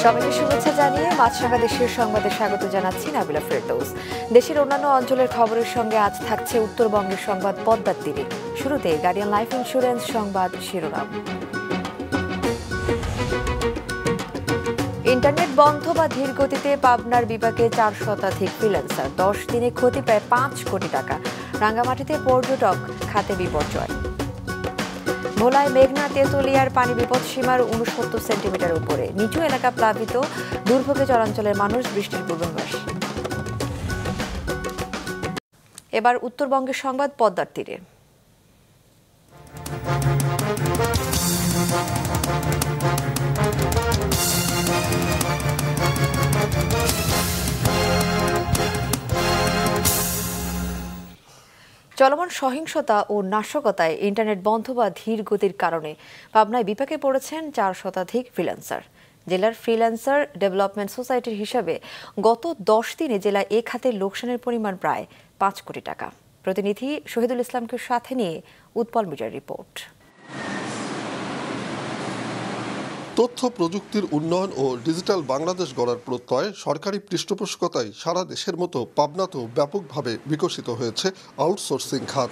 সবাইকে শুভেচ্ছা জানিয়ে মাছরাঙা দেশের সংবাদে স্বাগত জানাচ্ছি নাবিলা ফেরদৌস। দেশের অন্যান্য অঞ্চলের খবরের সঙ্গে আজ থাকছে উত্তরবঙ্গের সংবাদ পদ্মার তীরে। শুরুতে গার্ডিয়ান লাইফ ইন্স্যুরেন্স সংবাদ শিরোনাম। ইন্টারনেট বন্ধ বা ধীর গতিতে পাবনার বিপাকে 4 শতাধিক ফ্রিল্যান্সার, 10 দিনে ক্ষতি প্রায় 5 কোটি টাকা। রাঙ্গামাটিতে পর্যটক খাতে বিপর্যয়। ভোলায় মেঘনা তেঁতুলিয়ার পানি বিপদসীমার 69 সেন্টিমিটার উপরে, নিচু এলাকা প্লাবিত, দুর্ভোগে চরাঞ্চলের মানুষ। বৃষ্টির পূর্বাভাস। এবার উত্তরবঙ্গের সংবাদ পদ্মার তীরে। চলমান সহিংসতা ও নাশকতায় ইন্টারনেট বন্ধ বা ধীর গতির কারণে পাবনায় বিপাকে পড়েছেন 4 শতাধিক ফ্রিল্যান্সার। জেলার ফ্রিল্যান্সার ডেভেলপমেন্ট সোসাইটির হিসাবে গত 10 দিনে জেলায় এ খাতে লোকসানের পরিমাণ প্রায় 5 কোটি টাকা। প্রতিনিধি শহীদুল ইসলামকে সাথে নিয়ে উৎপল মিডিয়ার রিপোর্ট। তথ্য প্রযুক্তির উন্নয়ন ও ডিজিটাল বাংলাদেশ গড়ার প্রত্যয়ে সরকারি পৃষ্ঠপোষকতায় সারা দেশের মতো পাবনাতেও ব্যাপকভাবে বিকশিত হয়েছে আউটসোর্সিং খাত।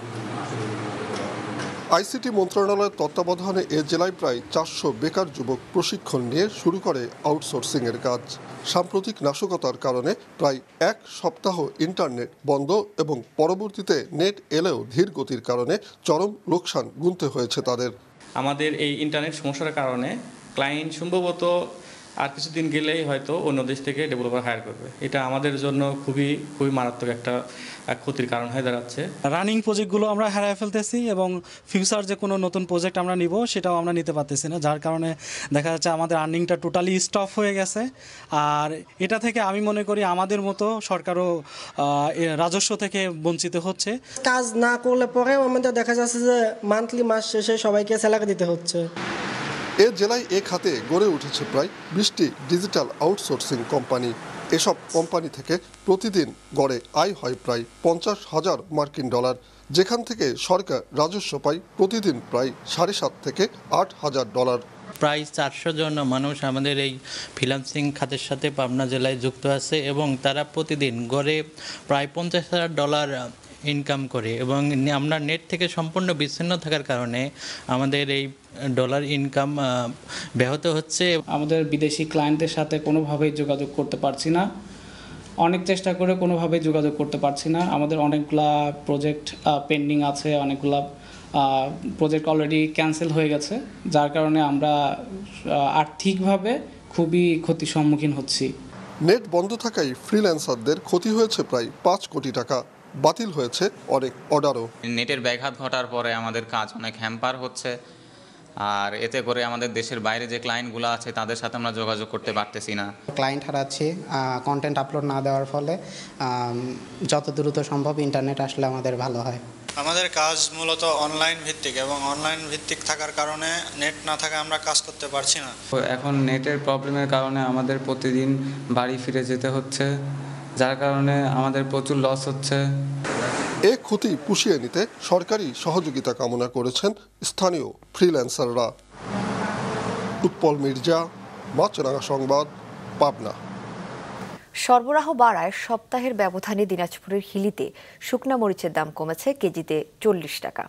আইসিটি মন্ত্রণালয়ের তত্ত্বাবধানে এ জেলায় প্রায় 400 বেকার যুবক প্রশিক্ষণ নিয়ে শুরু করে আউটসোর্সিংয়ের কাজ। সাম্প্রতিক নাশকতার কারণে প্রায় 1 সপ্তাহ ইন্টারনেট বন্ধ এবং পরবর্তীতে নেট এলেও ধীর গতির কারণে চরম লোকসান গুনতে হয়েছে তাদের। আমাদের এই ইন্টারনেট সমস্যার কারণে ক্লায়েন্ট সম্ভবত আর কিছুদিন গেলেই হয়তো অন্য দেশ থেকে ডেভেলপার হায়ার করবে। এটা আমাদের জন্য খুবই মারাত্মক একটা ক্ষতির কারণ হয়ে দাঁড়াচ্ছে। রানিং প্রজেক্টগুলো আমরা হারিয়ে ফেলতেছি এবং ফিউচার যে কোনো নতুন প্রজেক্ট আমরা নিব সেটাও আমরা নিতে পারতেছি না, যার কারণে দেখা যাচ্ছে আমাদের আর্নিংটা টোটালি স্টপ হয়ে গেছে। আর এটা থেকে আমি মনে করি আমাদের মতো সরকারও রাজস্ব থেকে বঞ্চিত হচ্ছে। কাজ না করলে পরেও আমাদের দেখা যাচ্ছে যে মান্থলি মাস শেষে সবাইকে স্যালারি দিতে হচ্ছে। এ জেলায় এ খাতে গড়ে উঠেছে প্রায় 20টি ডিজিটাল আউটসোর্সিং কোম্পানি। এসব কোম্পানি থেকে প্রতিদিন গড়ে আয় হয় প্রায় 50,000 মার্কিন ডলার, যেখান থেকে সরকার রাজস্ব পায় প্রতিদিন প্রায় 7.5 থেকে 8,000 ডলার। প্রায় 400 জন মানুষ আমাদের এই ফ্রিল্যান্সিং খাতের সাথে পাবনা জেলায় যুক্ত আছে এবং তারা প্রতিদিন গড়ে প্রায় 50,000 ডলার ইনকাম করে এবং আমরা নেট থেকে সম্পূর্ণ বিচ্ছিন্ন থাকার কারণে আমাদের এই ডলার ইনকাম ব্যাহত হচ্ছে। আমাদের বিদেশি ক্লায়েন্টের সাথে কোনোভাবেই যোগাযোগ করতে পারছি না, অনেক চেষ্টা করে কোনোভাবেই যোগাযোগ করতে পারছি না। আমাদের অনেকগুলা প্রজেক্ট পেন্ডিং আছে, অনেকগুলা প্রজেক্ট অলরেডি ক্যান্সেল হয়ে গেছে, যার কারণে আমরা আর্থিকভাবে খুবই ক্ষতির সম্মুখীন হচ্ছি। নেট বন্ধ থাকায় ফ্রিল্যান্সারদের ক্ষতি হয়েছে প্রায় 5 কোটি টাকা। বাতিল হয়েছে অনেক অর্ডারও। নেটের ব্যাঘাত ঘটার পরে আমাদের কাজ অনেক হ্যাম্পার হচ্ছে, আর এতে করে আমাদের দেশের বাইরে যে ক্লায়েন্টগুলো আছে তাদের সাথে আমরা যোগাযোগ করতে পারতেছি না। ক্লায়েন্ট হারাচ্ছি কন্টেন্ট আপলোড না দেওয়ার ফলে। যত দ্রুত সম্ভব ইন্টারনেট আসলে আমাদের ভালো হয়। আমাদের কাজ মূলত অনলাইন ভিত্তিক এবং অনলাইন ভিত্তিক থাকার কারণে নেট না থাকায় আমরা কাজ করতে পারছি না। এখন নেটের প্রবলেমের কারণে আমাদের প্রতিদিন বাড়ি ফিরে যেতে হচ্ছে, যার কারণে আমাদের প্রচুর লস হচ্ছে। এ ক্ষতি পুষিয়ে নিতে সরকারি সহযোগিতা কামনা করেছেন স্থানীয় ফ্রিল্যান্সাররা। উৎপল মির্জা, মাছরাঙা সংবাদ, পাবনা। সরবরাহ বাড়ায় সপ্তাহের ব্যবধানে দিনাজপুরের হিলিতে শুকনা মরিচের দাম কমেছে কেজিতে 40 টাকা।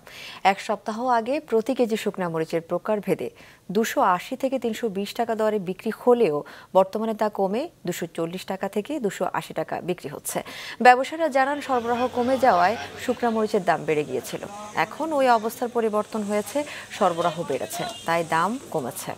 এক সপ্তাহ আগে প্রতি কেজি শুকনা মরিচের প্রকারভেদে 280 থেকে 320 টাকা দরে বিক্রি হলেও বর্তমানে তা কমে 240 টাকা থেকে 280 টাকা বিক্রি হচ্ছে। ব্যবসায়ীরা জানান, সরবরাহ কমে যাওয়ায় শুকনা মরিচের দাম বেড়ে গিয়েছিল। এখন ওই অবস্থার পরিবর্তন হয়েছে, সরবরাহ বেড়েছে, তাই দাম কমেছে।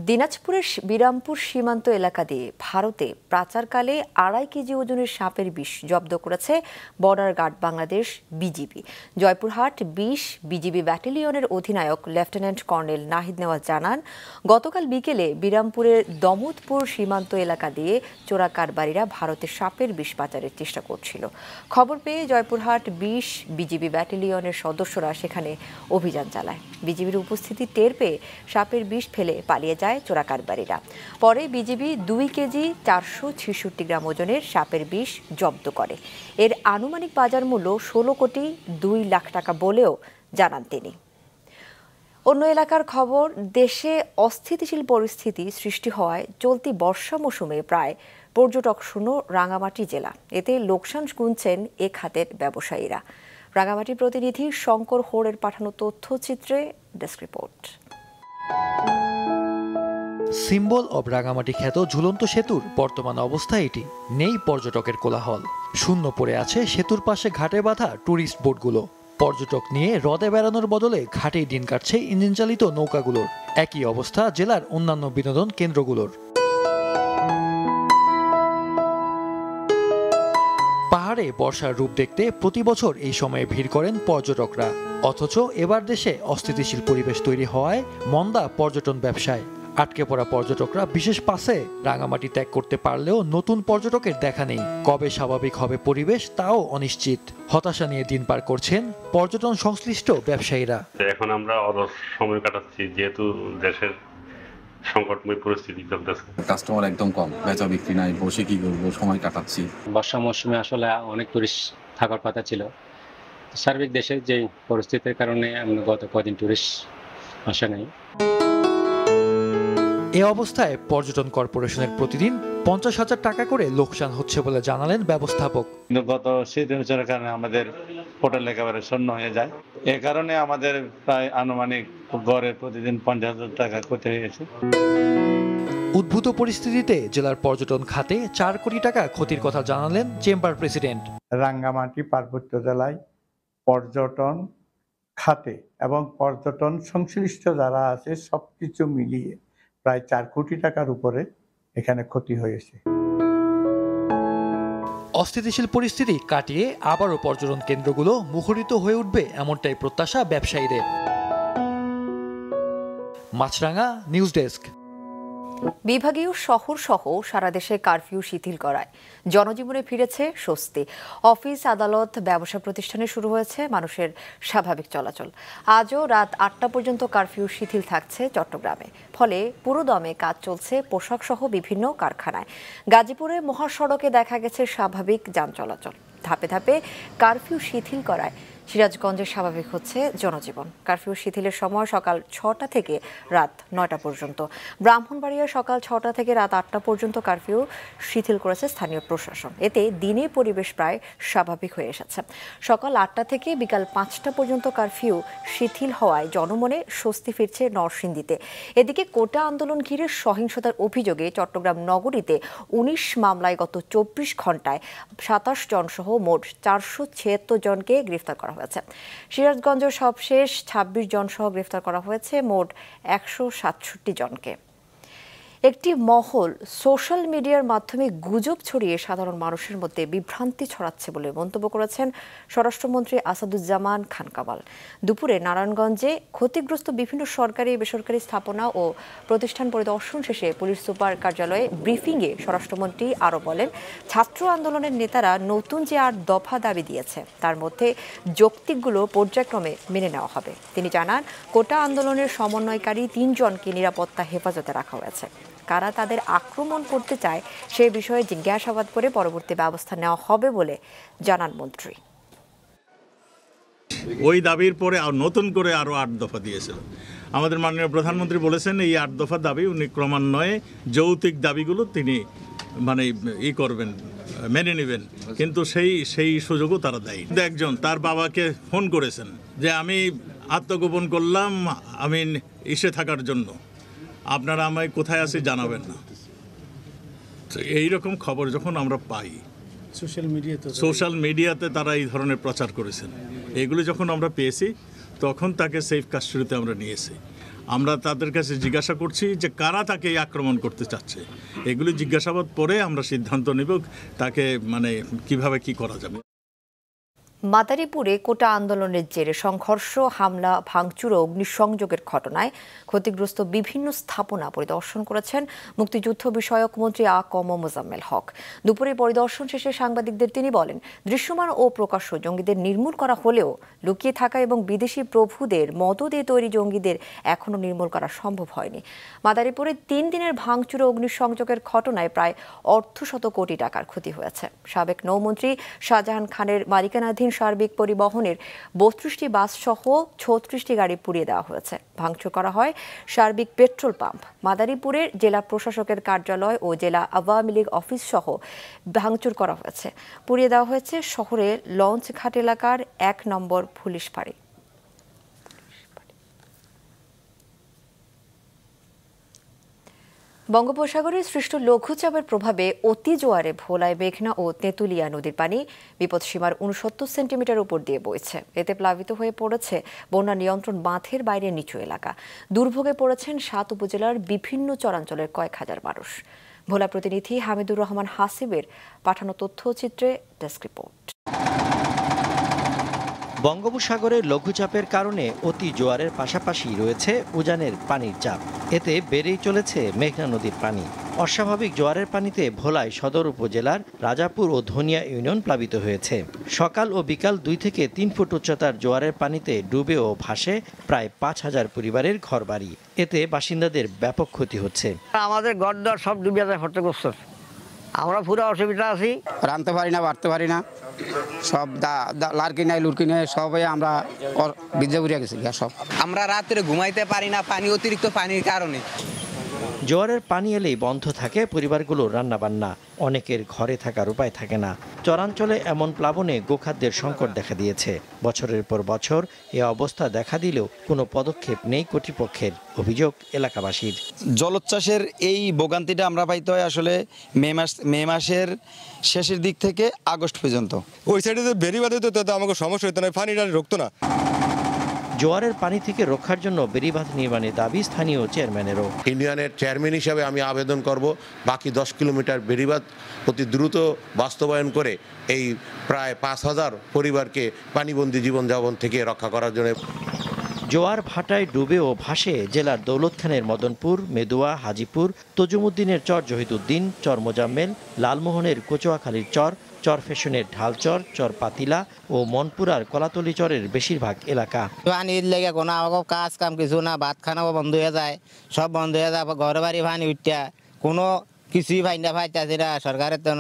দিনাজপুরের বিরামপুর সীমান্ত এলাকা দিয়ে ভারতে পাচারকালে 2.5 কেজি ওজনের সাপের বিষ জব্দ করেছে border guard Bangladesh BGB. Joypurhat 20 BGB ব্যাটালিয়নের অধিনায়ক লেফটেন্যান্ট কর্নেল নাহিদ নেওয়াজ জানান, গতকাল বিকেলে বিরামপুরের দমদপুর সীমান্ত এলাকা দিয়ে চোরা কারবারিরা ভারতে সাপের বিষ পাচারের চেষ্টা করছিল। খবর পেয়ে জয়পুরহাট 20 বিজিবি ব্যাটালিয়নের সদস্যরা সেখানে অভিযান চালায়। বিজিবির উপস্থিতি টের পেয়ে সাপের বিষ ফেলে পালিয়ে যায় চোরা কারবারিরা। পরে বিজিবি 2 কেজি 466 গ্রাম ওজনের সাপের বিষ জব্দ করে। এর আনুমানিক বাজার মূল্য 16 কোটি 2 লাখ টাকা বলেও জানান তিনি। অন্য এলাকার খবর, দেশে অস্থিতিশীল পরিস্থিতি সৃষ্টি হওয়ায় চলতি বর্ষা মৌসুমে প্রায় পর্যটক শূন্য রাঙামাটি জেলা। এতে লোকসান গুনছেন এ খাতের ব্যবসায়ীরা। রাঙামাটি প্রতিনিধি শঙ্কর হোড়ের পাঠানো তথ্যচিত্রে desk report. Symbol of Rangamati খ্যাত ঝুলন্ত সেতুর বর্তমান অবস্থা এটি। নেই পর্যটকের কোলাহল, শূন্য পড়ে আছে সেতুর পাশে ঘাটে বাঁধা ট্যুরিস্ট বোটগুলো। পর্যটক নিয়ে হ্রদে বেড়ানোর বদলে ঘাটেই দিন কাটছে ইঞ্জিন চালিত নৌকাগুলোর। একই অবস্থা জেলার অন্যান্য বিনোদন কেন্দ্রগুলোর। পাহাড়ে বর্ষার রূপ দেখতে প্রতি বছর এই সময়ে ভিড় করেন পর্যটকরা। অথচ এবার দেশে অস্থিতিশীল পরিবেশ তৈরি হওয়ায় মন্দা পর্যটন ব্যবসায়। আটকে পড়া পর্যটকরা বিশেষ পাসে রাঙামাটি ত্যাগ করতে পারলেও নতুন পর্যটকের দেখা নেই। কবে স্বাভাবিক হবে পরিবেশ তাও অনিশ্চিত। হতাশা নিয়ে দিন পার করছেন পর্যটন সংশ্লিষ্ট ব্যবসায়ীরা। এখন আমরা অলস সময় কাটাচ্ছি, যেহেতু দেশের সংকটময় পরিস্থিতি চলতেছে। কাস্টমার একদম কম, বেচা বিক্রি নাই, বসে কি করবো, সময় কাটাচ্ছি। বর্ষা মৌসুমে আসলে অনেক টুরিস্ট থাকার কথা ছিল। সার্বিক দেশের যে পরিস্থিতির কারণে আমরা গত কদিন টুরিস্ট আসে নাই। এ অবস্থায় পর্যটন কর্পোরেশনের প্রতিদিন 50,000 টাকা করে লোকসান হচ্ছে বলে জানালেন ব্যবস্থাপক। গত শীতের কারণে আমাদের হোটেল একেবারে শূন্য হয়ে যায়। এ কারণে আমাদের প্রায় আনুমানিক গড়ে প্রতিদিন 50,000 টাকা ক্ষতি হয়েছে। উদ্ভূত পরিস্থিতিতে জেলার পর্যটন খাতে 4 কোটি টাকা ক্ষতির কথা জানালেন চেম্বার প্রেসিডেন্ট। রাঙ্গামাটি পার্বত্য জেলায় পর্যটন খাতে এবং পর্যটন সংশ্লিষ্ট যারা আছে সবকিছু মিলিয়ে প্রায় 4 কোটি টাকার উপরে এখানে ক্ষতি হয়েছে। অস্থিতিশীল পরিস্থিতি কাটিয়ে আবারও পর্যটন কেন্দ্রগুলো মুখরিত হয়ে উঠবে এমনটাই প্রত্যাশা ব্যবসায়ীদের। মাছরাঙা নিউজ ডেস্ক। বিভাগীয় শহর সহ সারা দেশে কারফিউ শিথিল করায় জনজীবনে ফিরেছে স্বস্তি। অফিস, আদালত, ব্যবসা প্রতিষ্ঠানে শুরু হয়েছে মানুষের স্বাভাবিক চলাচল। আজও রাত 8টা পর্যন্ত কারফিউ শিথিল থাকছে চট্টগ্রামে। ফলে পুরোদমে কাজ চলছে পোশাক সহ বিভিন্ন কারখানায়। গাজীপুরে মহাসড়কে দেখা গেছে স্বাভাবিক যান চলাচল। ধাপে ধাপে কারফিউ শিথিল করায় সিরাজগঞ্জে স্বাভাবিক হচ্ছে জনজীবন। কারফিউ শিথিলের সময় সকাল 6টা থেকে রাত 9টা পর্যন্ত। ব্রাহ্মণবাড়িয়ায় সকাল 6টা থেকে রাত 8টা পর্যন্ত কারফিউ শিথিল করেছে স্থানীয় প্রশাসন। এতে দিনে পরিবেশ প্রায় স্বাভাবিক হয়ে এসেছে। সকাল 8টা থেকে বিকাল 5টা পর্যন্ত কারফিউ শিথিল হওয়ায় জনমনে স্বস্তি ফিরছে নরসিংদীতে। এদিকে কোটা আন্দোলন ঘিরে সহিংসতার অভিযোগে চট্টগ্রাম নগরীতে 19 মামলায় গত 24 ঘন্টায় 27 জন সহ মোট 476 জনকে গ্রেফতার করা হয়েছে। সিরাজগঞ্জের সবশেষ 26 জন সহ গ্রেফতার করা হয়েছে মোট 167 জনকে। একটি মহল সোশ্যাল মিডিয়ার মাধ্যমে গুজব ছড়িয়ে সাধারণ মানুষের মধ্যে বিভ্রান্তি ছড়াচ্ছে বলে মন্তব্য করেছেন স্বরাষ্ট্রমন্ত্রী আসাদুজ্জামান খান কামাল। দুপুরে নারায়ণগঞ্জে ক্ষতিগ্রস্ত বিভিন্ন সরকারি বেসরকারি স্থাপনা ও প্রতিষ্ঠান পরিদর্শন শেষে পুলিশ সুপার কার্যালয়ে ব্রিফিংয়ে স্বরাষ্ট্রমন্ত্রী আরও বলেন, ছাত্র আন্দোলনের নেতারা নতুন যে 8 দফা দাবি দিয়েছে তার মধ্যে যৌক্তিকগুলো পর্যায়ক্রমে মেনে নেওয়া হবে। তিনি জানান, কোটা আন্দোলনের সমন্বয়কারী 3 জনকে নিরাপত্তা হেফাজতে রাখা হয়েছে। কারা তাদের আক্রমণ করতে চায় সে বিষয়ে জিজ্ঞাসাবাদ করে পরবর্তী ব্যবস্থা নেওয়া হবে বলে জানান মন্ত্রী। ওই দাবির পরে নতুন করে আরও 8 দফা দিয়েছিল। আমাদের মাননীয় প্রধানমন্ত্রী বলেছেন এই 8 দফা দাবি উনি ক্রমান্বয়ে যৌক্তিক দাবিগুলো তিনি করবেন, মেনে নেবেন, কিন্তু সেই সুযোগও তারা দেয়। একজন তার বাবাকে ফোন করেছেন যে আমি আত্মগোপন করলাম আমি ইসে থাকার জন্য, আপনারা আমায় কোথায় আছি জানাবেন না। এইরকম খবর যখন আমরা পাই সোশ্যাল মিডিয়াতে তারা এই ধরনের প্রচার করেছেন, এগুলো যখন আমরা পেয়েছি তখন তাকে সেফ কাস্টডিতে আমরা নিয়েছি। আমরা তাদের কাছে জিজ্ঞাসা করছি যে কারা তাকে এই আক্রমণ করতে চাচ্ছে। এগুলি জিজ্ঞাসাবাদ পরে আমরা সিদ্ধান্ত নেব তাকে মানে কিভাবে কি করা যাবে। মাদারীপুরে কোটা আন্দোলনের জেরে সংঘর্ষ, হামলা, ভাঙচুর ও অগ্নিসংযোগের ঘটনায় ক্ষতিগ্রস্ত বিভিন্ন স্থাপনা পরিদর্শন করেছেন মুক্তিযুদ্ধ বিষয়ক মন্ত্রী আ ক ম মোজাম্মেল হক। দুপুরে পরিদর্শন শেষে সাংবাদিকদের তিনি বলেন, দৃশ্যমান ও প্রকাশ্য জঙ্গিদের নির্মূল করা হলেও লুকিয়ে থাকা এবং বিদেশি প্রভুদের মদদে তৈরি জঙ্গিদের এখনও নির্মূল করা সম্ভব হয়নি। মাদারীপুরে 3 দিনের ভাঙচুর ও অগ্নিসংযোগের ঘটনায় প্রায় অর্ধশত কোটি টাকার ক্ষতি হয়েছে। সাবেক নৌমন্ত্রী শাহজাহান খানের মালিকানাধীন সার্বিক পরিবহনের 32টি বাস সহ 36টি গাড়ি পুড়িয়ে দেওয়া হয়েছে। ভাঙচুর করা হয় সার্বিক পেট্রোল পাম্প। মাদারীপুরের জেলা প্রশাসকের কার্যালয় ও জেলা আওয়ামী লীগ অফিস সহ ভাঙচুর করা হয়েছে। পুড়িয়ে দেওয়া হয়েছে শহরের লঞ্চ ঘাট এলাকার 1 নম্বর পুলিশ ফাঁড়ি। বঙ্গোপসাগরে সৃষ্ট লঘুচাপের প্রভাবে অতি জোয়ারে ভোলায় মেঘনা ও তেঁতুলিয়া নদীর পানি বিপদসীমার 69 সেন্টিমিটার উপর দিয়ে বইছে। এতে প্লাবিত হয়ে পড়েছে বন্যা নিয়ন্ত্রণ বাঁধের বাইরের নিচু এলাকা। দুর্ভোগে পড়েছেন 7 উপজেলার বিভিন্ন চরাঞ্চলের কয়েক হাজার মানুষ। ভোলা প্রতিনিধি হামিদুর রহমান হাসিবের পাঠানো তথ্যচিত্রে ডেস্ক রিপোর্ট। বঙ্গোপসাগরে লঘুচাপের কারণে অতি জোয়ারের পাশাপাশি রয়েছে উজানের পানির চাপ। এতে বেড়েই চলেছে মেঘনা নদীর পানি। অস্বাভাবিক জোয়ারের পানিতে ভোলায় সদর উপজেলার রাজাপুর ও ধনিয়া ইউনিয়ন প্লাবিত হয়েছে। সকাল ও বিকাল 2 থেকে 3 ফুট উচ্চতার জোয়ারের পানিতে ডুবে ও ভাসে প্রায় 5000 পরিবারের ঘরবাড়ি। এতে বাসিন্দাদের ব্যাপক ক্ষতি হচ্ছে। আমাদের ঘরদর সব ডুবে যায়, ক্ষতিগ্রস্ত। আমরা পুরো অসুবিধা আছি, রাঁধতে পারি না, বাড়তে পারি না, সব লার্কি নাই লুরকি নাই, সবাই আমরা বিদ্যা বুড়িয়া গেছি সব। আমরা রাত্রে ঘুমাইতে পারি না পানি, অতিরিক্ত পানির কারণে। জোয়ারের পানি এলেই বন্ধ থাকে পরিবারগুলোর রান্নাবান্না। অনেকের ঘরে থাকার উপায় থাকে না। চরাঞ্চলে এমন প্লাবনে গোখাদ্যের সংকট দেখা দিয়েছে। বছরের পর বছর এ অবস্থা দেখা দিলেও কোনো পদক্ষেপ নেই কর্তৃপক্ষের, অভিযোগ এলাকাবাসীর। জলোচ্ছ্বাসের এই ভোগান্তিটা আমরা পাইতে হয় আসলে মে মাসের শেষের দিক থেকে আগস্ট পর্যন্ত। ওই সাইডে তো বেরিবাদে তো আমাকে সমস্যা হতো না, পানিটা রুখতো না। জোয়ারের পানি থেকে রক্ষার জন্য বেড়িবাঁধ নির্মাণের দাবি স্থানীয় চেয়ারম্যানেরও। ইউনিয়নের চেয়ারম্যান হিসাবে আমি আবেদন করব বাকি 10 কিলোমিটার বেড়িবাঁধ অতি দ্রুত বাস্তবায়ন করে এই প্রায় 5000 পরিবারকে পানিবন্দী জীবনযাপন থেকে রক্ষা করার জন্য। জোয়ার ভাটায় ডুবে ও ভাসে জেলার দৌলতখানের মদনপুর, মেদুয়া, হাজিপুর, তজুমুদ্দিনের চর জহিদুদ্দিন, চর মোজাম্মেল, লালমোহনের কচুয়াখালীর চর, চর ফ্যাশনের ঢালচর, চর পাতিলা ও মনপুরার কলাতলি চরের বেশিরভাগ এলাকা। পানির লেগে কোনো আমাকে কাজ কাম কিছু না, ভাত খানাও বন্ধ হয়ে যায়, সব বন্ধ হয়ে যায়। ঘর বাড়ি পানি উঠা কোনো কিছুই ফাইনা ফাইতাছে না সরকারের তো।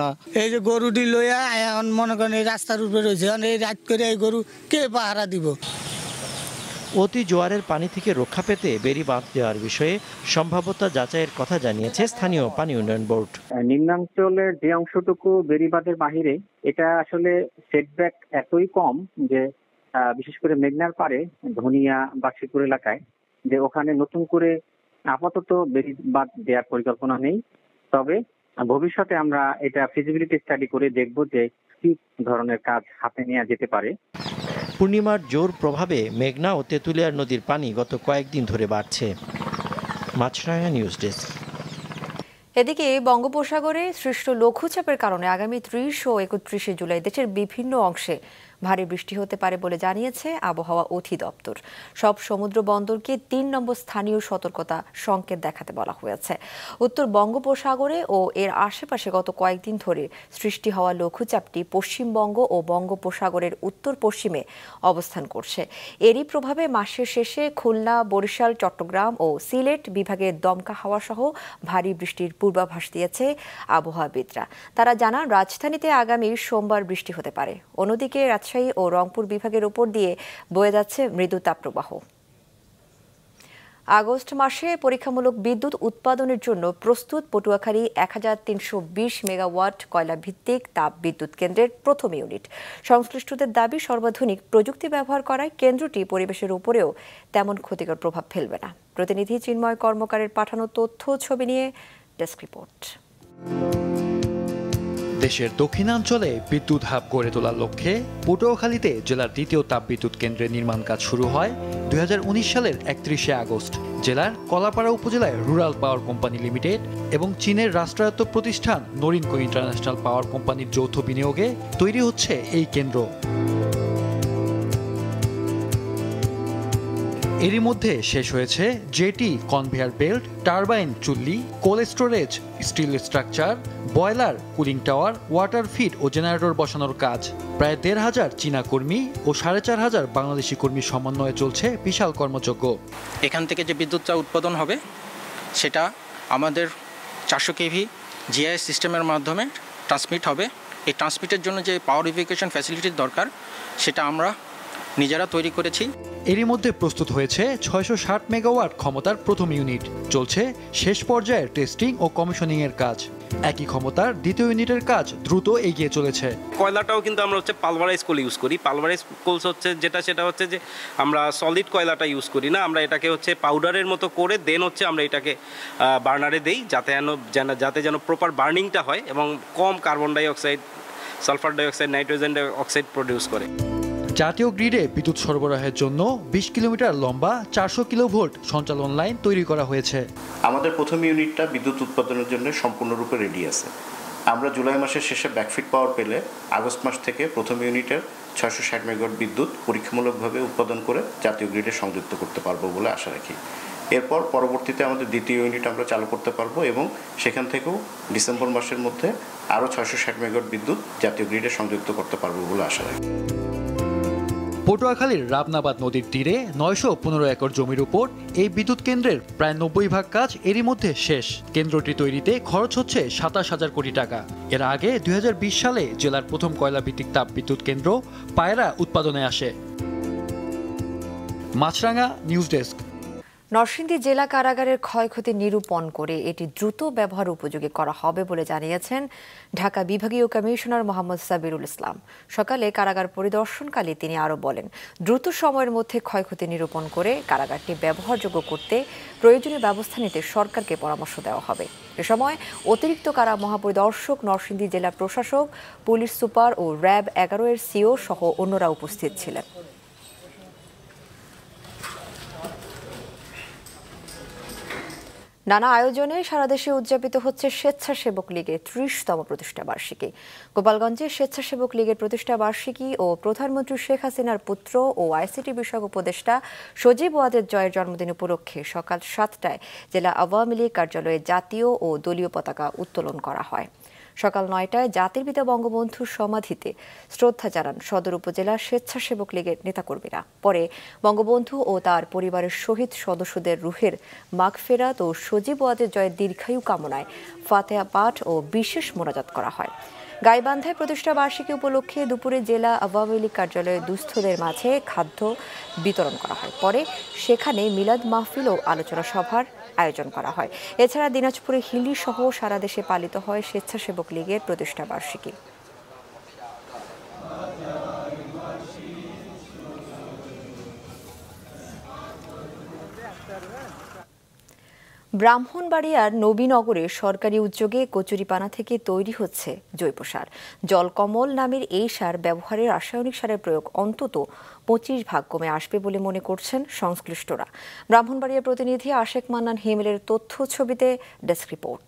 এই যে গরুটি লইয়া এখন মনে করেন এই রাস্তার উপরে রয়েছে, এই রাত করে এই গরু কে পাহারা দিব? অতি জোয়ারের পানি থেকে রক্ষা পেতে বেড়িবাঁধ দেওয়ার বিষয়ে সম্ভাব্যতা যাচাইয়ের কথা জানিয়েছে স্থানীয় পানি উন্নয়ন বোর্ড। নিম্নাঞ্চলের যে অংশটুকু বেড়িবাঁধের বাহিরে, এটা আসলে সেটব্যাক এতই কম যে বিশেষ করে মেঘনার পাড়ে ধনিয়া বাক্সিপুর এলাকায় যে ওখানে নতুন করে আপাতত বেড়িবাঁধ দেওয়ার পরিকল্পনা নেই। তবে ভবিষ্যতে আমরা এটা ফিজিবিলিটি স্টাডি করে দেখব যে কি ধরনের কাজ হাতে নেওয়া যেতে পারে। পূর্ণিমার জোর প্রভাবে মেঘনা ও তেঁতুলিয়ার নদীর পানি গত কয়েকদিন ধরে বাড়ছে। মাছরাঙা নিউজ ডেস্ক। এদিকে বঙ্গোপসাগরে সৃষ্ট লঘুচাপের কারণে আগামী 30 ও 31 জুলাই দেশের বিভিন্ন অংশে ভারী বৃষ্টি হতে পারে বলে জানিয়েছে আবহাওয়া অধিদপ্তর। সব সমুদ্র বন্দরকে 3 নম্বর স্থানীয় সতর্কতা সংকেত দেখাতে বলা হয়েছে। উত্তর বঙ্গোপসাগরে ও এর আশেপাশে গত কয়েকদিন ধরে সৃষ্টি হওয়া লঘুচাপটি পশ্চিমবঙ্গ ও বঙ্গোপসাগরের উত্তর পশ্চিমে অবস্থান করছে। এরই প্রভাবে মাসের শেষে খুলনা, বরিশাল, চট্টগ্রাম ও সিলেট বিভাগে দমকা হাওয়া সহ ভারী বৃষ্টির পূর্বাভাস দিয়েছে আবহাওয়াবিদরা। তারা জানান, রাজধানীতে আগামী সোমবার বৃষ্টি হতে পারে। অন্যদিকে রাজশাহী ও রংপুর বিভাগের উপর দিয়ে বয়ে যাচ্ছে মৃদু তাপপ্রবাহ। আগস্ট মাসে পরীক্ষামূলক বিদ্যুৎ উৎপাদনের জন্য প্রস্তুত পটুয়াখালী 1320 মেগাওয়াট কয়লা ভিত্তিক তাপ বিদ্যুৎ কেন্দ্রের প্রথম ইউনিট। সংশ্লিষ্টদের দাবি, সর্বাধুনিক প্রযুক্তি ব্যবহার করায় কেন্দ্রটি পরিবেশের উপরেও তেমন ক্ষতিকর প্রভাব ফেলবে না। প্রতিনিধি চিন্ময় কর্মকারের পাঠানো তথ্য ছবি নিয়ে ডেস্ক রিপোর্ট। দেশের দক্ষিণাঞ্চলে বিদ্যুৎ হাব গড়ে তোলার লক্ষ্যে পটুয়াখালীতে জেলার দ্বিতীয় তাপবিদ্যুৎ কেন্দ্রের নির্মাণ কাজ শুরু হয় 2019 সালের 31শে আগস্ট। জেলার কলাপাড়া উপজেলায় রুরাল পাওয়ার কোম্পানি লিমিটেড এবং চীনের রাষ্ট্রায়ত্ত প্রতিষ্ঠান নরিনকো ইন্টারন্যাশনাল পাওয়ার কোম্পানির যৌথ বিনিয়োগে তৈরি হচ্ছে এই কেন্দ্র। এরই মধ্যে শেষ হয়েছে জেটি, কনভেয়ার বেল্ট, টারবাইন, চুল্লি, cold storage, steel structure, boiler, cooling tower, water feed ও জেনারেটর বসানোর কাজ। প্রায় 1,500 চীনা কর্মী ও 4,500 বাংলাদেশি কর্মীর সমন্বয়ে চলছে বিশাল কর্মযজ্ঞ। এখান থেকে যে বিদ্যুৎটা উৎপাদন হবে সেটা আমাদের 400 কেভি জিআইএস সিস্টেমের মাধ্যমে ট্রান্সমিট হবে। এই ট্রান্সমিটের জন্য যে পাওয়ার ইভেকুয়েশন ফ্যাসিলিটির দরকার সেটা আমরা নিজেরা তৈরি করেছি। এরই মধ্যে প্রস্তুত হয়েছে 660 মেগাওয়াট ক্ষমতার প্রথম ইউনিট। চলছে শেষ পর্যায়ের টেস্টিং ও কমিশনিং এর কাজ। একই ক্ষমতার দ্বিতীয় ইউনিটের কাজ দ্রুত এগিয়ে চলেছে। কয়লাটাও কিন্তু আমরা পালভারাইজ কোল ইউজ করি। পালভারাইজ কোলস হচ্ছে সেটা হচ্ছে যে আমরা সলিড কয়লাটা ইউজ করি না, আমরা এটাকে পাউডারের মতো করে দেন আমরা এটাকে বার্নারে দেই যাতে যেন প্রপার বার্নিংটা হয় এবং কম carbon dioxide, sulphur dioxide, nitrogen dioxide produce করে। জাতীয় গ্রিডে বিদ্যুৎ সরবরাহের জন্য 20 কিলোমিটার লম্বা 400 কিলোভোল্ট সঞ্চালন লাইন তৈরি করা হয়েছে। আমাদের প্রথম ইউনিটটা বিদ্যুৎ উৎপাদনের জন্য সম্পূর্ণরূপে রেডি আছে। আমরা জুলাই মাসের শেষে ব্যাকফিট পাওয়ার পেলে আগস্ট মাস থেকে প্রথম ইউনিটের 660 মেগাওয়াট বিদ্যুৎ পরীক্ষামূলকভাবে উৎপাদন করে জাতীয় গ্রিডে সংযুক্ত করতে পারবো বলে আশা রাখি। এরপর পরবর্তীতে আমাদের দ্বিতীয় ইউনিট আমরা চালু করতে পারবো এবং সেখান থেকেও ডিসেম্বর মাসের মধ্যে আরও 660 মেগাওয়াট বিদ্যুৎ জাতীয় গ্রিডে সংযুক্ত করতে পারবো বলে আশা রাখি। পটুয়াখালীর রাবনাবাদ নদীর তীরে 915 একর জমির উপর এই বিদ্যুৎ কেন্দ্রের প্রায় 90% কাজ এরই মধ্যে শেষ। কেন্দ্রটি তৈরিতে খরচ হচ্ছে 27,000 কোটি টাকা। এর আগে 2020 সালে জেলার প্রথম কয়লা ভিত্তিক তাপ বিদ্যুৎ কেন্দ্র পায়রা উৎপাদনে আসে। মাছরাঙা নিউজ ডেস্ক। নরসিংদী জেলা কারাগারের ক্ষয়ক্ষতি নিরূপণ করে এটি দ্রুত ব্যবহার উপযোগী করা হবে বলে জানিয়েছেন ঢাকা বিভাগীয় কমিশনার মোহাম্মদ সাবিরুল ইসলাম। সকালে কারাগার পরিদর্শনকালে তিনি আরও বলেন, দ্রুত সময়ের মধ্যে ক্ষয়ক্ষতি নিরূপণ করে কারাগারটি ব্যবহারযোগ্য করতে প্রয়োজনীয় ব্যবস্থা নিতে সরকারকে পরামর্শ দেওয়া হবে। এ সময় অতিরিক্ত কারা মহাপরিদর্শক, নরসিংদী জেলা প্রশাসক, পুলিশ সুপার ও র্যাব 11 এর সিও সহ অন্যরা উপস্থিত ছিলেন। নানা আয়োজনে সারা দেশে উদযাপিত হচ্ছে স্বেচ্ছাসেবক লীগের 30তম প্রতিষ্ঠা বার্ষিকী। গোপালগঞ্জে স্বেচ্ছাসেবক লীগের প্রতিষ্ঠা বার্ষিকী ও প্রধানমন্ত্রী শেখ হাসিনার পুত্র ও আইসিটি বিষয়ক উপদেষ্টা সজীব ওয়াজেদ জয়ের জন্মদিন উপলক্ষে সকাল 7টায় জেলা আওয়ামী লীগ কার্যালয়ে জাতীয় ও দলীয় পতাকা উত্তোলন করা হয়। সকাল 9টায় জাতির পিতা বঙ্গবন্ধুর সমাধিতে শ্রদ্ধা জানান সদর উপজেলা স্বেচ্ছাসেবক লীগের নেতাকর্মীরা। পরে বঙ্গবন্ধু ও তার পরিবারের শহীদ সদস্যদের রুহের মাগফিরাত ও সজীব ওয়াজেদ জয়ের দীর্ঘায়ু কামনায় ফাতিহা পাঠ ও বিশেষ মোনাজাত করা হয়। গাইবান্ধায় প্রতিষ্ঠা বার্ষিকী উপলক্ষে দুপুরে জেলা আওয়ামী লীগ কার্যালয়ে দুস্থদের মাঝে খাদ্য বিতরণ করা হয়। পরে সেখানে মিলাদ মাহফিল ও আলোচনা সভার আয়োজন করা হয়। এছাড়া দিনাজপুরে হিলি সহ সারা দেশে পালিত হয় স্বেচ্ছাসেবক লীগের প্রতিষ্ঠা বার্ষিকী। ব্রাহ্মণবাড়িয়ার নবীনগরে সরকারি উদ্যোগে কচুরিপানা থেকে তৈরি হচ্ছে জৈব সার। জলকমল নামের এই সার ব্যবহারে রাসায়নিক সারের প্রয়োগ অন্তত 25% কমে আসবে বলে মনে করছেন সংশ্লিষ্টরা। ব্রাহ্মণবাড়িয়ার প্রতিনিধি আশেক মান্নান হিমেলের তথ্য ছবিতে ডেস্ক রিপোর্ট।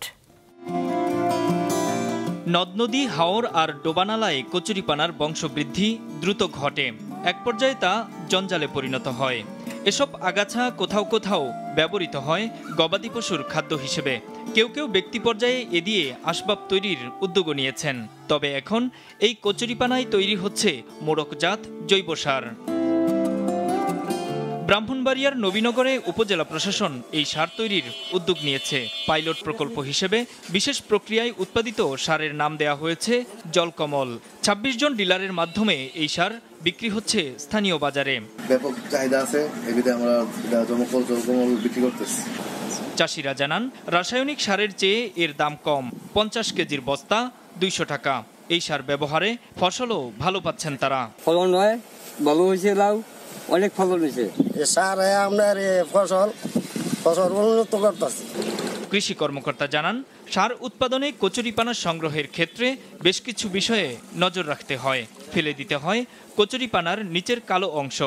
নদ নদী, হাওর আর ডোবানালায় কচুরিপানার বংশবৃদ্ধি দ্রুত ঘটে। এক পর্যায়ে তা জঞ্জালে পরিণত হয়। এসব আগাছা কোথাও কোথাও ব্যবহৃত হয় গবাদি পশুর খাদ্য হিসেবে। কেউ কেউ ব্যক্তি পর্যায়ে এ দিয়ে আসবাব তৈরির উদ্যোগও নিয়েছেন। তবে এখন এই কচুরিপানায় তৈরি হচ্ছে মোড়কজাত জৈব সার। ব্রাহ্মণবাড়িয়ার নবীনগরে উপজেলা প্রশাসন এই সার তৈরির উদ্যোগ নিয়েছে। পাইলট প্রকল্প হিসেবে বিশেষ প্রক্রিয়ায় উৎপাদিত সারের নাম দেয়া হয়েছে জলকমল। 26 জন ডিলারের মাধ্যমে এই সার বিক্রি হচ্ছে স্থানীয় বাজারে। ব্যাপক চাহিদা আছে, এবিতে আমরা জলকমল বিক্রি করতেছি। চাষিরা জানান, রাসায়নিক সারের চেয়ে এর দাম কম। 50 কেজির বস্তা 200 টাকা। এই সার ব্যবহারে ফসলও ভালো পাচ্ছেন তারা। ফলন হয় ভালো হয়েছে, লাউ অনেক ফলন হয়েছে। সার আপনার ফসল উন্নত করতেছে। কৃষি কর্মকর্তা জানান, সার উৎপাদনে কচুরিপানা সংগ্রহের ক্ষেত্রে বেশ কিছু বিষয়ে নজর রাখতে হয়। ফেলে দিতে হয় কচুরিপানার নিচের কালো অংশ।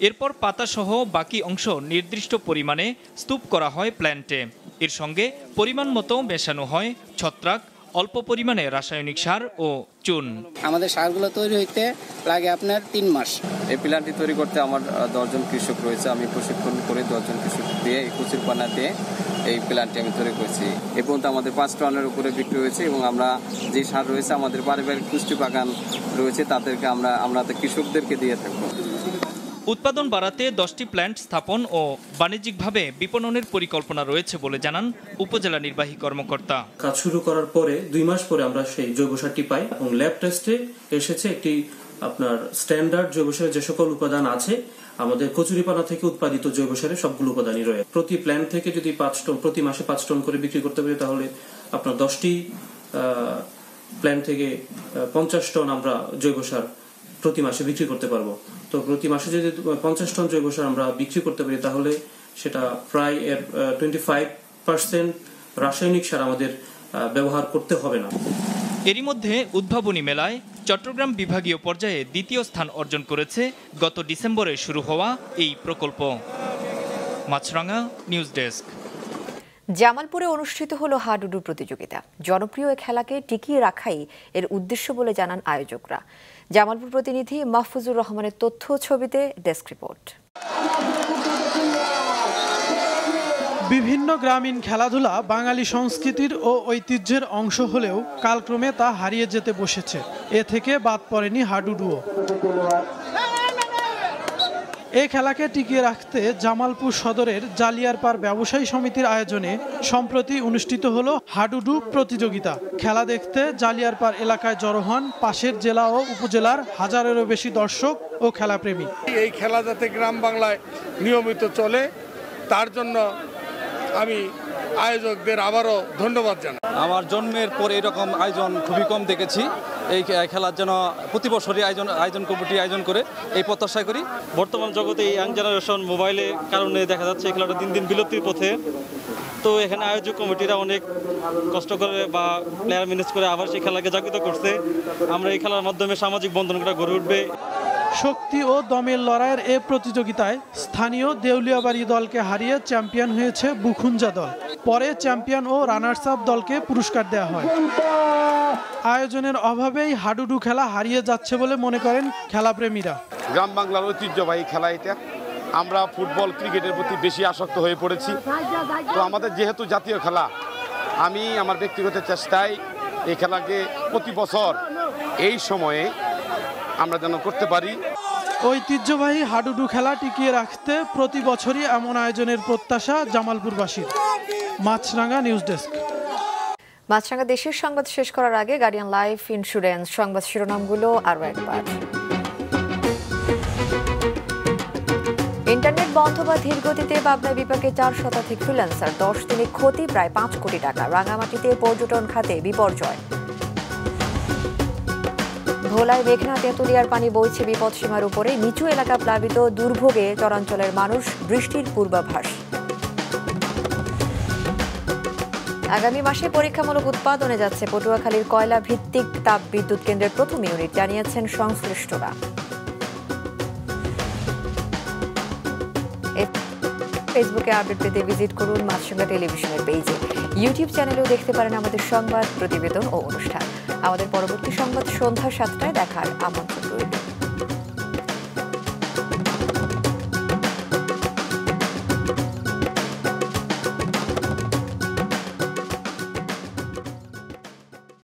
এরপর পাতাসহ বাকি অংশ নির্দিষ্ট পরিমাণে স্তূপ করা হয় প্ল্যান্টে। এর সঙ্গে পরিমাণ মতো মেশানো হয় ছত্রাক, অল্প পরিমাণে রাসায়নিক সার ও চুন। আমাদের সারগুলো তৈরি হইতে লাগে আপনার 3 মাস। এই প্ল্যান্টটি তৈরি করতে আমার 10 জন কৃষক রয়েছে। আমি প্রশিক্ষণ করে 10 জন কৃষক দিয়ে এই কচুরিপানা দিয়ে এই প্ল্যান্টটি আমি তৈরি করেছি। এ পর্যন্ত আমাদের 5 টনের উপরে বিক্রি হয়েছে এবং আমরা যে সার রয়েছে আমাদের পারিবারিক পুষ্টি বাগান রয়েছে তাদেরকে আমরা কৃষকদেরকে দিয়ে থাকবো। উৎপাদন বাড়াতে 10টি প্ল্যান্ট স্থাপন ও বাণিজ্যিকভাবে বিপণনের পরিকল্পনা রয়েছে বলে জানান উপজেলা নির্বাহী কর্মকর্তা। কাজ শুরু করার পরে 2 মাস পরে আমরা সেই জৈব সারটি পাই এবং ল্যাব টেস্টে এসেছে একটি আপনার স্ট্যান্ডার্ড জৈব সারের যে সকল উপাদান আছে আমাদের কচুরিপানা থেকে উৎপাদিত জৈব সারের সবগুলো উপাদানই রয়েছে। প্রতি প্ল্যান্ট থেকে যদি 5 টন প্রতি মাসে 5 টন করে বিক্রি করতে পারি তাহলে আপনার 10টি প্ল্যান্ট থেকে 50 টন আমরা জৈব সার প্রতি মাসে বিক্রি করতে পারবো। তো প্রতি মাসে যদি 50 টন জৈব সার আমরা বিক্রি করতে পারি তাহলে সেটা প্রায় 25% রাসায়নিক সার আমাদের ব্যবহার করতে হবে না। এরই মধ্যে উদ্ভাবনী মেলায় চট্টগ্রাম বিভাগীয় পর্যায়ে 2য় স্থান অর্জন করেছে গত ডিসেম্বরে শুরু হওয়া এই প্রকল্প। মাছরাঙা নিউজ ডেস্ক। জামালপুরে অনুষ্ঠিত হলো হাডুডু প্রতিযোগিতা। জনপ্রিয় এই খেলাকে টিকিয়ে রাখাই এর উদ্দেশ্য বলে জানান আয়োজকরা। জামালপুর প্রতিনিধি মাহফুজুর রহমানের তথ্য ছবিতে ডেস্ক রিপোর্ট। বিভিন্ন গ্রামীণ খেলাধুলা বাঙালি সংস্কৃতির ও ঐতিহ্যের অংশ হলেও কালক্রমে তা হারিয়ে যেতে বসেছে। এ থেকে বাদ পড়েনি হাডুডুও। এই খেলাকে টিকিয়ে রাখতে জামালপুর সদরের জালিয়ারপাড় ব্যবসায়ী সমিতির আয়োজনে সম্প্রতি অনুষ্ঠিত হলো হাডুডু প্রতিযোগিতা। খেলা দেখতে জালিয়ারপাড় এলাকায় জড়ো হন পাশের জেলা ও উপজেলার হাজারেরও বেশি দর্শক ও খেলাপ্রেমী। এই খেলা যাতে গ্রাম বাংলায় নিয়মিত চলে তার জন্য আমি আয়োজকদের আবারও ধন্যবাদ জানাই। আমার জন্মের পরে এরকম আয়োজন খুবই কম দেখেছি। এই খেলার জন্য প্রতি বছরই আয়োজন কমিটি আয়োজন করে এই প্রত্যাশা করি। বর্তমান জগতে এই ইয়াং জেনারেশন মোবাইলের কারণে দেখা যাচ্ছে এই খেলাটা দিন দিন বিলুপ্তির পথে। তো এখানে আয়োজক কমিটিরা অনেক কষ্ট করে বা প্লেয়ার ম্যানেজ করে আবার সেই খেলাকে জাগৃত করছে। আমরা এই খেলার মাধ্যমে সামাজিক বন্ধনটা গড়ে উঠবে। শক্তি ও দমের লড়াইয়ের এ প্রতিযোগিতায় স্থানীয় দেউলিয়াবাড়ি দলকে হারিয়ে চ্যাম্পিয়ন হয়েছে বুখুঞ্জা দল। পরে চ্যাম্পিয়ন ও রানার্স আপ দলকে পুরস্কার দেওয়া হয়। আয়োজনের অভাবেই হাডুডু খেলা হারিয়ে যাচ্ছে বলে মনে করেন খেলাপ্রেমীরা। গ্রাম বাংলার ঐতিহ্যবাহী খেলা এটা। আমরা ফুটবল ক্রিকেটের প্রতি বেশি আসক্ত হয়ে পড়েছি। তো আমাদের যেহেতু জাতীয় খেলা, আমি আমার ব্যক্তিগত চেষ্টায় এই খেলাকে প্রতি বছর এই সময়ে আমরা যেন করতে পারি। ঐতিহ্যবাহী হাডুডু খেলা টিকিয়ে রাখতে প্রতি বছরই এমন আয়োজনের প্রত্যাশা জামালপুরবাসীর। মাছরাঙা নিউজ ডেস্ক। মাছরাঙা দেশের সংবাদ শেষ করার আগে গার্ডিয়ান লাইফ ইন্স্যুরেন্স সংবাদ শিরোনামগুলো আরও একবার। ইন্টারনেট বন্ধ বা ধীর গতিতে পাবনায় বিপাকে 4 শতাধিক ফ্রিল্যান্সার, 10 দিনে ক্ষতি প্রায় 5 কোটি টাকা। রাঙামাটিতে পর্যটন খাতে বিপর্যয়। ভোলায় মেঘনা তেঁতুলিয়ার পানি বইছে বিপদসীমার উপরে, নিচু এলাকা প্লাবিত, দুর্ভোগে চরাঞ্চলের মানুষ, বৃষ্টির পূর্বাভাস। আগামী মাসে পরীক্ষামূলক উৎপাদনে যাচ্ছে পটুয়াখালীর কয়লা ভিত্তিক তাপ বিদ্যুৎ কেন্দ্রের প্রথম ইউনিট, জানিয়েছেন সংশ্লিষ্টরা। ফেসবুকে আপডেট পেতে ভিজিট করুন মাছরাঙা টেলিভিশনের পেজে। ইউটিউব চ্যানেলেও দেখতে পারেন আমাদের সংবাদ, প্রতিবেদন ও অনুষ্ঠান। আমাদের পরবর্তী সংবাদ সন্ধ্যা 7টায় দেখার আমন্ত্রণ রইল।